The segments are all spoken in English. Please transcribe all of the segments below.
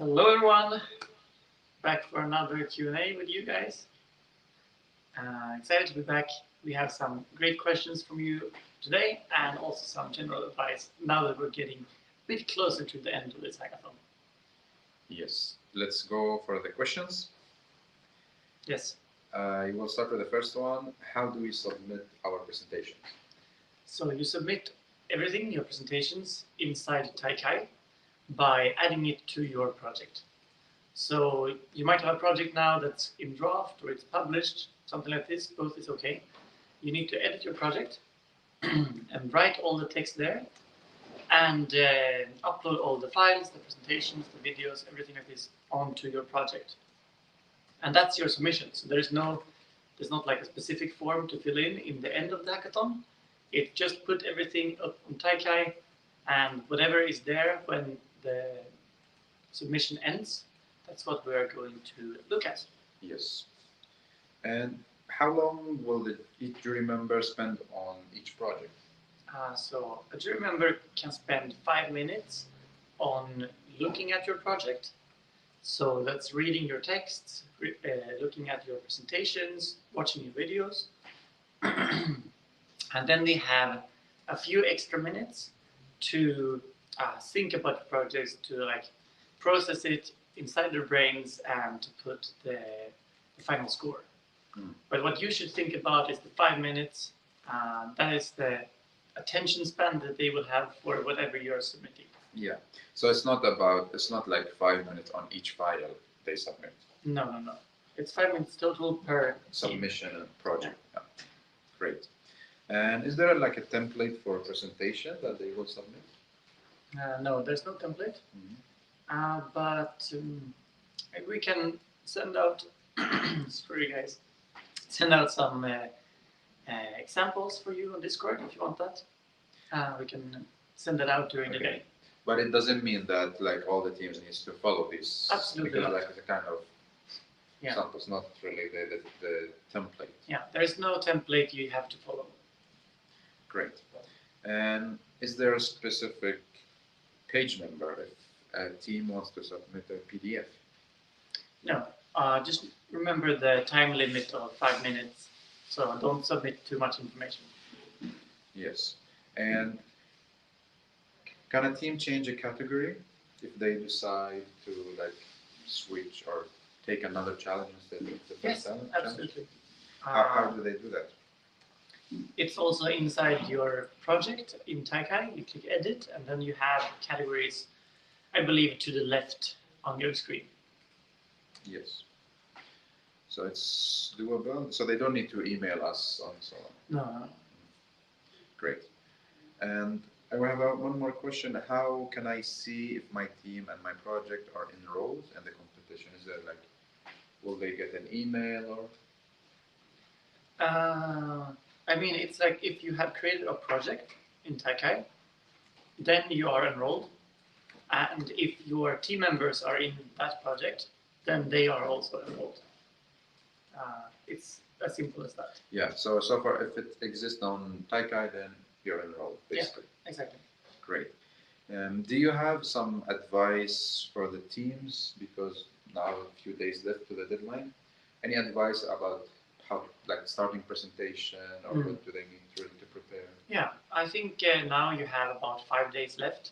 Hello everyone, back for another Q&A with you guys. Excited to be back. We have some great questions from you today and also some general advice now that we're getting a bit closer to the end of this hackathon. Yes, let's go for the questions. Yes, I will start with the first one. How do we submit our presentations? so you submit everything, your presentations, inside Taikai by adding it to your project. So you might have a project now that's in draft or it's published, something like this, both is okay. You need to edit your project and write all the text there and upload all the files, the presentations, the videos, everything like this onto your project. And that's your submission. So there's not like a specific form to fill in the end of the hackathon. It just put everything up on Taikai, and whatever is there when the submission ends, that's what we are going to look at. Yes. And how long will each jury member spend on each project? So a jury member can spend 5 minutes on looking at your project. So that's reading your texts, looking at your presentations, watching your videos. And then they have a few extra minutes to think about the projects, to like process it inside their brains and to put the final score. But what you should think about is the 5 minutes. That is the attention span that they will have for whatever you're submitting. Yeah. So it's not like 5 minutes on each file they submit. No. It's 5 minutes total per Submission and project. Yeah. Great. And is there like a template for a presentation that they will submit? No, there's no template. But maybe we can send out, sorry guys, send out some examples for you on Discord if you want that. We can send that out during the day. But it doesn't mean that like all the teams needs to follow this. Absolutely because not. like it's a kind of samples, not really the template. Yeah, there is no template you have to follow. Great. And is there a specific page number if a team wants to submit a PDF? No, just remember the time limit of 5 minutes, so don't submit too much information. Yes. And can a team change a category if they decide to like switch or take another challenge instead of the first challenge? Absolutely. How do they do that? It's also inside your project in Taikai. You click edit and then you have categories, I believe, to the left on your screen. Yes. So it's doable. So they don't need to email us on so on. No. Great. And I have one more question. How can I see if my team and my project are enrolled in the competition? Is there like, will they get an email or? I mean, it's like if you have created a project in Taikai, then you are enrolled. And if your team members are in that project, then they are also enrolled. It's as simple as that. Yeah, so far if it exists on Taikai, then you're enrolled, basically. Yeah, exactly. Great. Do you have some advice for the teams, because now a few days left to the deadline? Any advice about how, like starting presentation, or what do they need really to prepare? Yeah, I think now you have about 5 days left.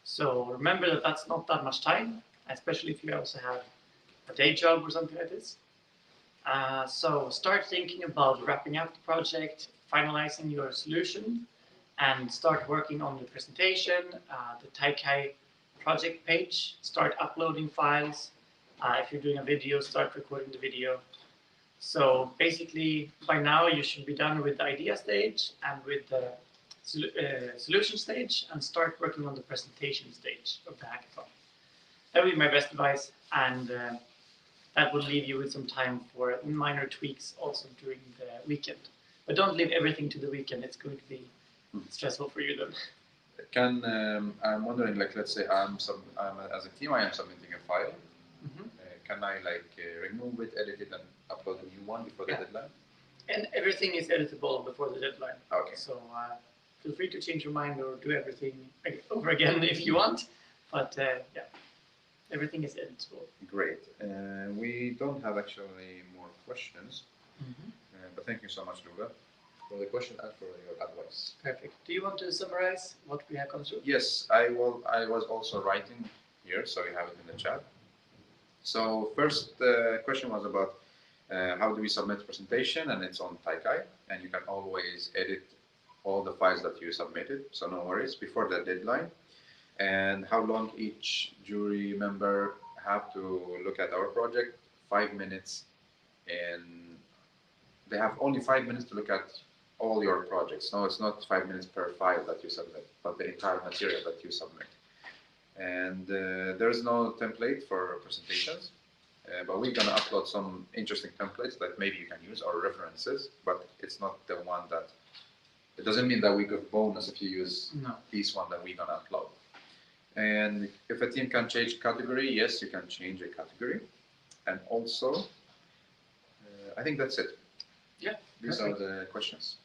So remember that that's not that much time, especially if you also have a day job or something like this. So start thinking about wrapping up the project, finalizing your solution, and start working on the presentation, the Taikai project page, start uploading files. If you're doing a video, start recording the video. So basically, by now you should be done with the idea stage and with the solution stage, and start working on the presentation stage of the hackathon. That would be my best advice, and that will leave you with some time for minor tweaks also during the weekend. But don't leave everything to the weekend. It's going to be stressful for you then. I'm wondering, like, let's say as a team, I am submitting a file. Can I remove it, edit it, and upload a new one before the deadline? And everything is editable before the deadline. Okay. So feel free to change your mind or do everything over again if you want. But yeah. Everything is editable. Great. We don't have actually more questions, but thank you so much, Luga, for the question and for your advice. Perfect. Do you want to summarize what we have gone through? Yes, I will. I was also writing here, so you have it in the chat. So first question was about how do we submit presentation, and it's on Taikai, and you can always edit all the files that you submitted, so no worries, before the deadline. And how long each jury member have to look at our project? 5 minutes, and they have only 5 minutes to look at all your projects. No, it's not 5 minutes per file that you submit, but the entire material that you submit. And there's no template for presentations, but we're gonna upload some interesting templates that maybe you can use or references, but it's not the one that, it doesn't mean that we give bonus if you use this one that we're gonna upload. And if a team can change category, yes, you can change a category. And also, I think that's it. Yeah. These are the questions.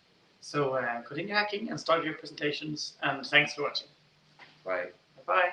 So continue hacking and start your presentations, and thanks for watching. Bye. Bye.